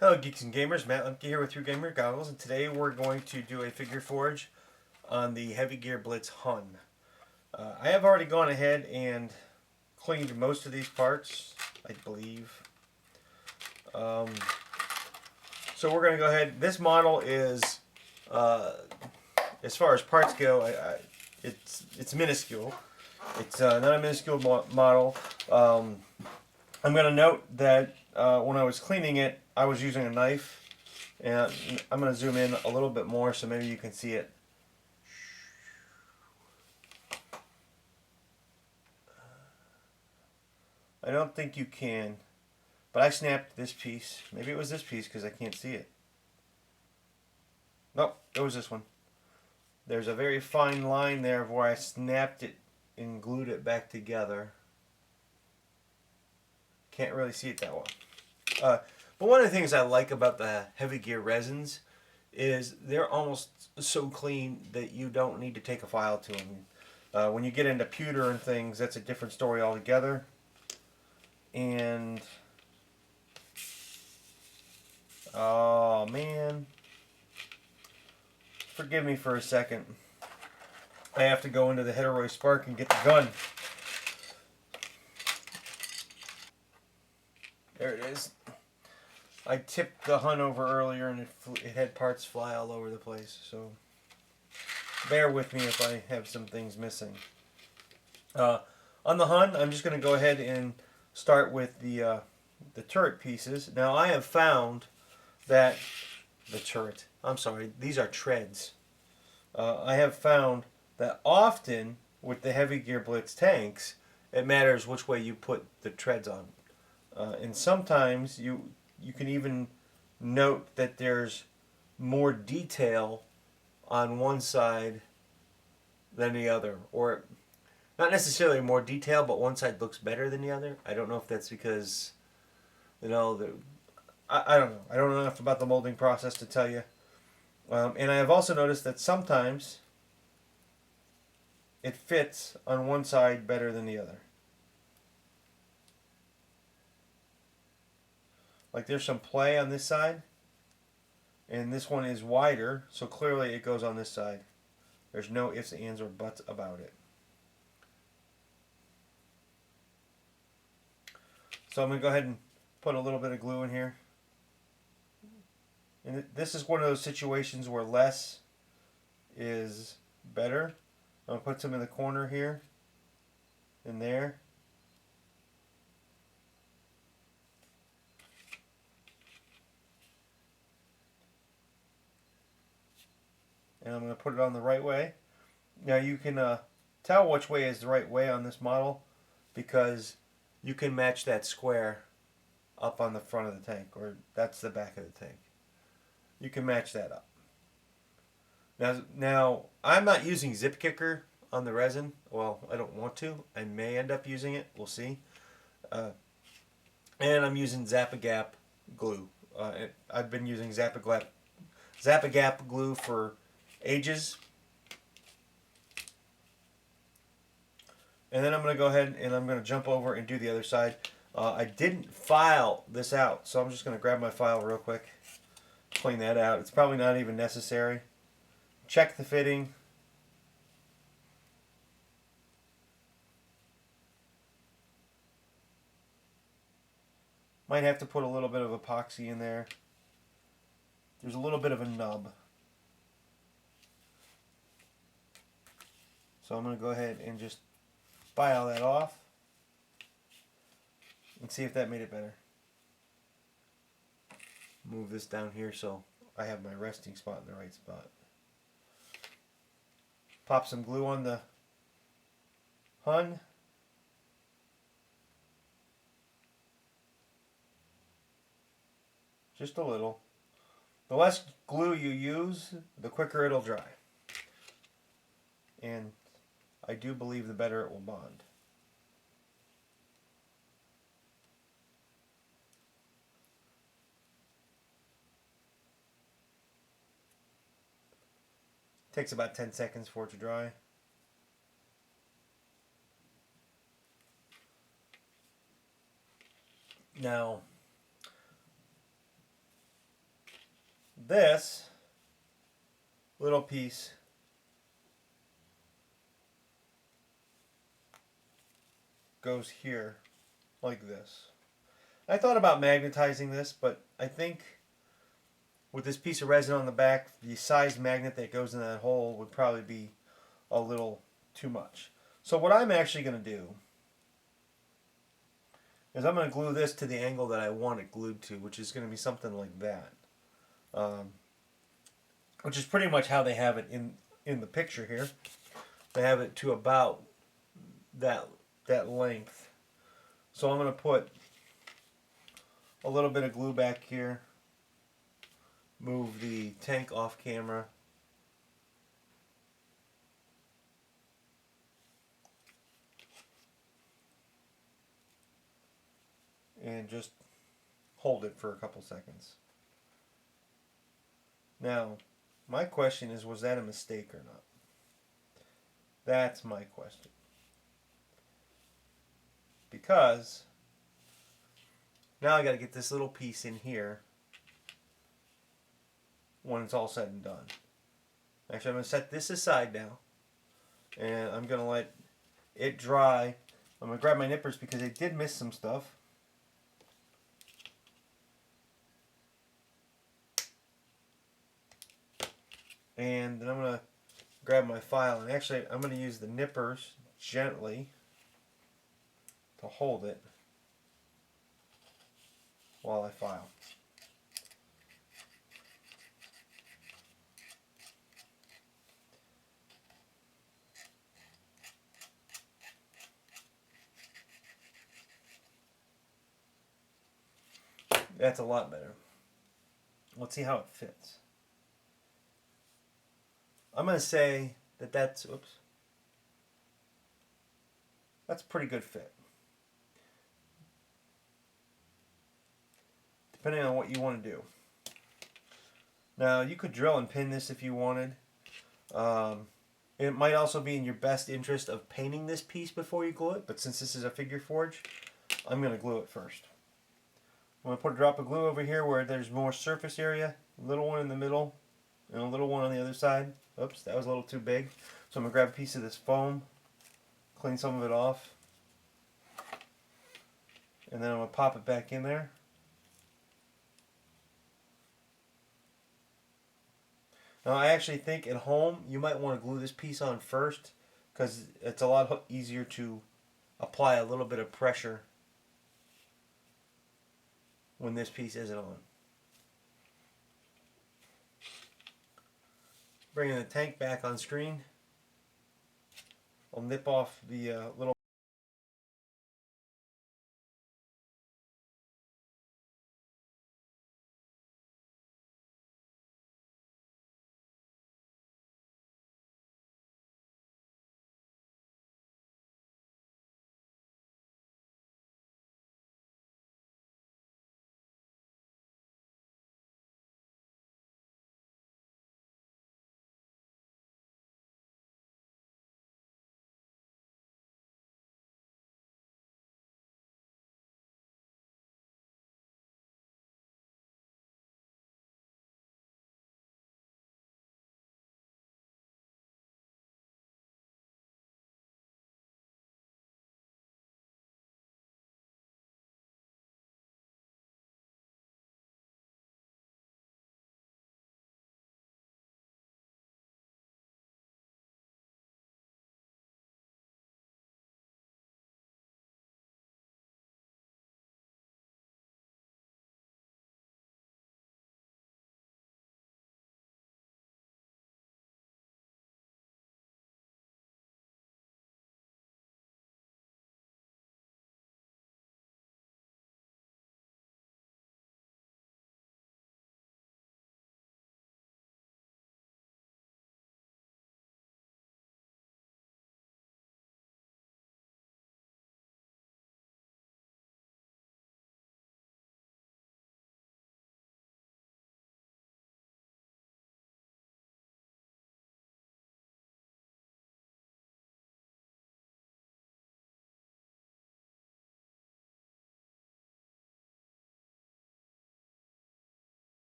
Hello geeks and gamers, Matt Lemke here with True Gamer Goggles, and today we're going to do a figure forge on the Heavy Gear Blitz Hun. I have already gone ahead and cleaned most of these parts, I believe. So we're going to go ahead. This model is, as far as parts go, it's minuscule. It's not a minuscule model. I'm going to note that when I was cleaning it, I was using a knife, and I'm going to zoom in a little bit more so maybe you can see it. I don't think you can, but I snapped this piece. Maybe it was this piece because I can't see it. Nope, it was this one. There's a very fine line there of where I snapped it and glued it back together. Can't really see it that well. But one of the things I like about the Heavy Gear resins is they're almost so clean that you don't need to take a file to them. When you get into pewter and things, that's a different story altogether. And oh man, forgive me for a second. I have to go into the Heteroy Spark and get the gun. There it is. I tipped the Hun over earlier and it had parts fly all over the place, so bear with me if I have some things missing. On the Hun, I'm just going to go ahead and start with the turret pieces. Now I have found that these are treads. I have found that often with the Heavy Gear Blitz tanks, it matters which way you put the treads on. And sometimes you can even note that there's more detail on one side than the other, or not necessarily more detail, but one side looks better than the other. I don't know if that's because, I don't know. I don't know enough about the molding process to tell you. And I have also noticed that sometimes it fits on one side better than the other. Like there's some play on this side, and this one is wider, so clearly it goes on this side. There's no ifs, ands, or buts about it. So I'm going to go ahead and put a little bit of glue in here. And this is one of those situations where less is better. I'm going to put some in the corner here and there. And I'm going to put it on the right way. Now you can tell which way is the right way on this model because you can match that square up on the front of the tank, or that's the back of the tank. You can match that up. Now I'm not using Zip Kicker on the resin. Well, I don't want to. I may end up using it. We'll see. And I'm using Zap-A-Gap glue. I've been using Zap-A-Gap glue for ages. And then I'm going to go ahead and I'm going to jump over and do the other side. I didn't file this out, so I'm just going to grab my file real quick, clean that out. It's probably not even necessary. Check the fitting. Might have to put a little bit of epoxy in there. There's a little bit of a nub. So I'm going to go ahead and just file that off and see if that made it better. Move this down here so I have my resting spot in the right spot. Pop some glue on the Hun. Just a little. The less glue you use, the quicker it'll dry. And I do believe the better it will bond. Takes about 10 seconds for it to dry. Now, this little piece goes here like this. I thought about magnetizing this, but I think with this piece of resin on the back, the size magnet that goes in that hole would probably be a little too much. So what I'm actually going to do is I'm going to glue this to the angle that I want it glued to, which is going to be something like that. Which is pretty much how they have it in the picture here. They have it to about that length. So I'm going to put a little bit of glue back here. Move the tank off camera. And just hold it for a couple seconds. Now, my question is, was that a mistake or not? That's my question. Because now I got to get this little piece in here when it's all said and done. Actually, I'm going to set this aside now. And I'm going to let it dry. I'm going to grab my nippers because I did miss some stuff. And then I'm going to grab my file. And actually, I'm going to use the nippers gently to hold it while I file. That's a lot better. Let's see how it fits. I'm going to say that that's a pretty good fit. Depending on what you want to do. Now, you could drill and pin this if you wanted. It might also be in your best interest of painting this piece before you glue it, but since this is a figure forge, I'm going to glue it first. I'm going to put a drop of glue over here where there's more surface area, a little one in the middle, and a little one on the other side. Oops, that was a little too big. So I'm going to grab a piece of this foam, clean some of it off, and then I'm going to pop it back in there. Now I actually think at home you might want to glue this piece on first because it's a lot easier to apply a little bit of pressure when this piece isn't on. Bringing the tank back on screen, I'll nip off the little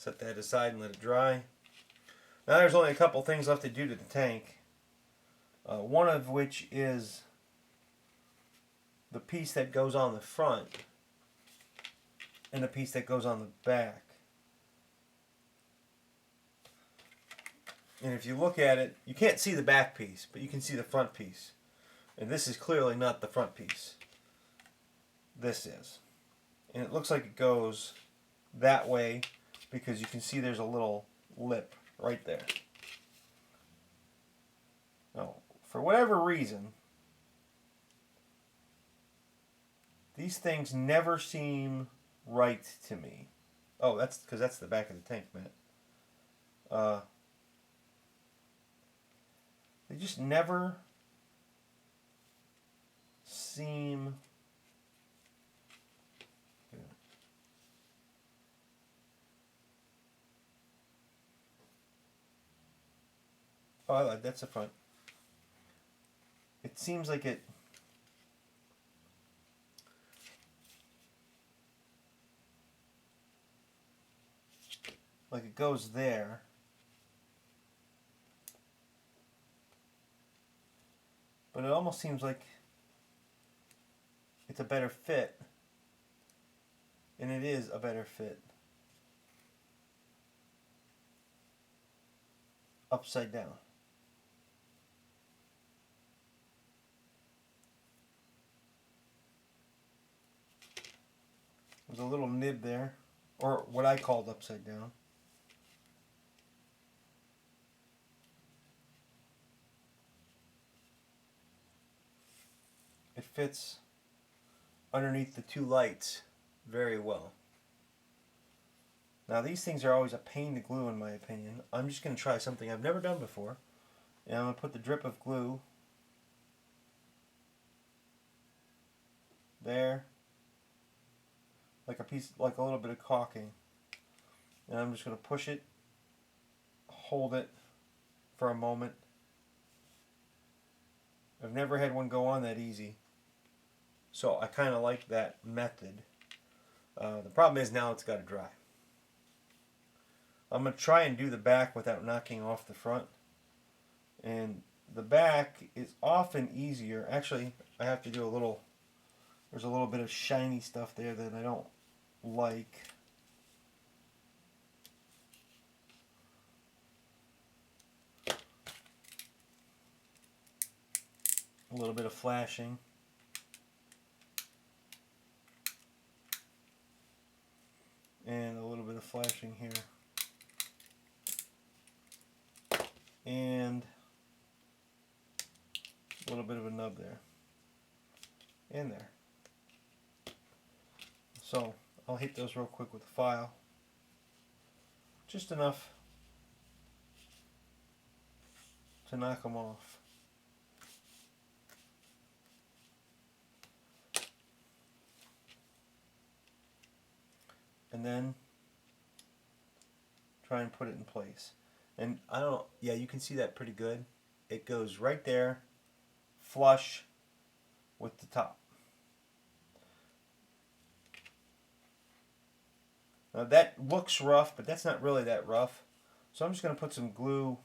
Set that aside and let it dry. Now there's only a couple things left to do to the tank. One of which is the piece that goes on the front and the piece that goes on the back. And if you look at it, you can't see the back piece, but you can see the front piece. And this is clearly not the front piece. This is. And it looks like it goes that way because you can see there's a little lip right there. Now, for whatever reason, these things never seem right to me. Oh, that's because that's the back of the tank, Matt. They just never seem... Oh, that's the front. It seems like it... like it goes there. But it almost seems like it's a better fit. And it is a better fit. Upside down. There's a little nib there, or what I called upside down. It fits underneath the two lights very well. Now these things are always a pain to glue in my opinion. I'm just going to try something I've never done before. And I'm going to put the drip of glue there, like a little bit of caulking. And I'm just going to push it, hold it for a moment. I've never had one go on that easy. So I kind of like that method. The problem is now it's got to dry. I'm going to try and do the back without knocking off the front. And the back is often easier. Actually, I have to do a little... there's a little bit of shiny stuff there that I don't like. A little bit of flashing. And a little bit of flashing here. And a little bit of a nub there. And there. So I'll hit those real quick with a file. Just enough to knock them off. And then try and put it in place. And I don't know, yeah, you can see that pretty good. It goes right there, flush with the top. Now that looks rough, but that's not really that rough. So I'm just going to put some glue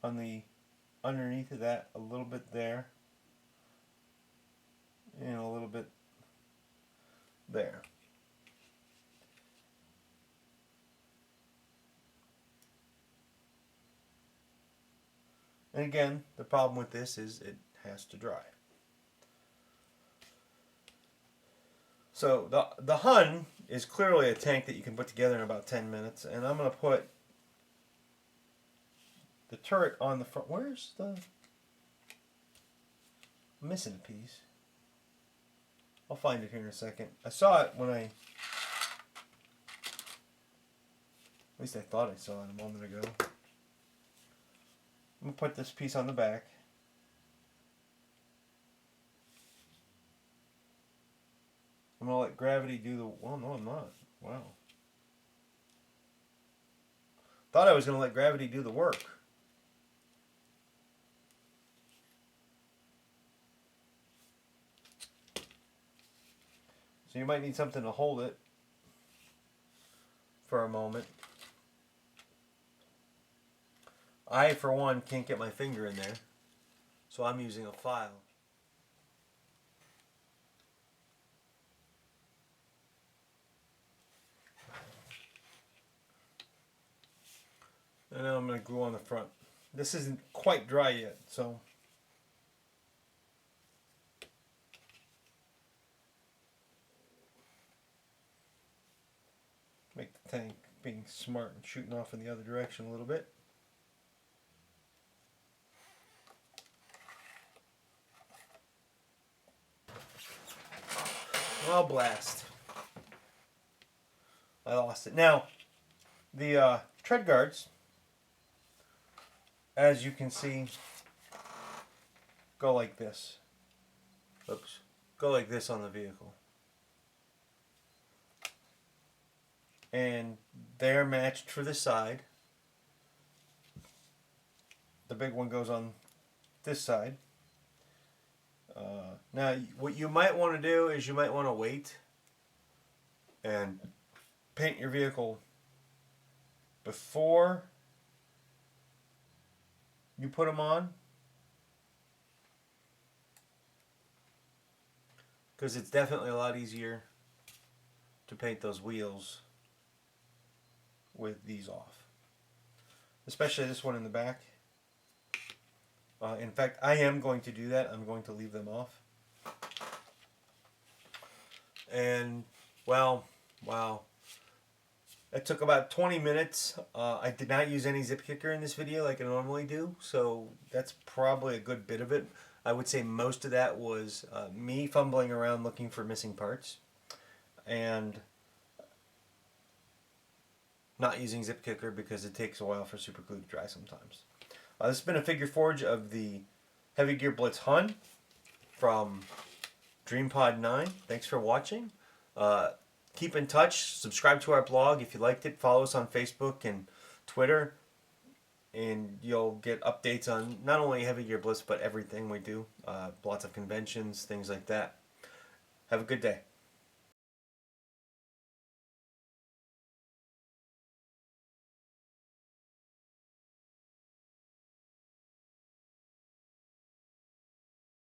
on the underneath of that, a little bit there, and a little bit there. And again, the problem with this is it has to dry. So the Hun is clearly a tank that you can put together in about 10 minutes. And I'm going to put the turret on the front. Where's the... I'm missing a piece. I'll find it here in a second. I saw it when I... at least I thought I saw it a moment ago. I'm going to put this piece on the back. I'm going to let gravity do the... well, no, I'm not. Wow. Thought I was going to let gravity do the work. So you might need something to hold it. for a moment. I, for one, can't get my finger in there, so I'm using a file. And now I'm going to glue on the front. This isn't quite dry yet, so make the tank being smart and shooting off in the other direction a little bit. Well, blast. I lost it. Now, the tread guards, as you can see, go like this. Oops. Go like this on the vehicle. And they're matched for the side. The big one goes on this side. Now, what you might want to do is you might want to wait and paint your vehicle before you put them on, because it's definitely a lot easier to paint those wheels with these off, especially this one in the back. In fact, I am going to do that. I'm going to leave them off. And, well, wow. It took about 20 minutes. I did not use any zip kicker in this video like I normally do, so that's probably a good bit of it. I would say most of that was me fumbling around looking for missing parts and not using zip kicker because it takes a while for super glue to dry sometimes. This has been a figure forge of the Heavy Gear Blitz Hun from DreamPod 9. Thanks for watching. Keep in touch. Subscribe to our blog if you liked it. Follow us on Facebook and Twitter. And you'll get updates on not only Heavy Gear Blitz, but everything we do. Lots of conventions, things like that. Have a good day.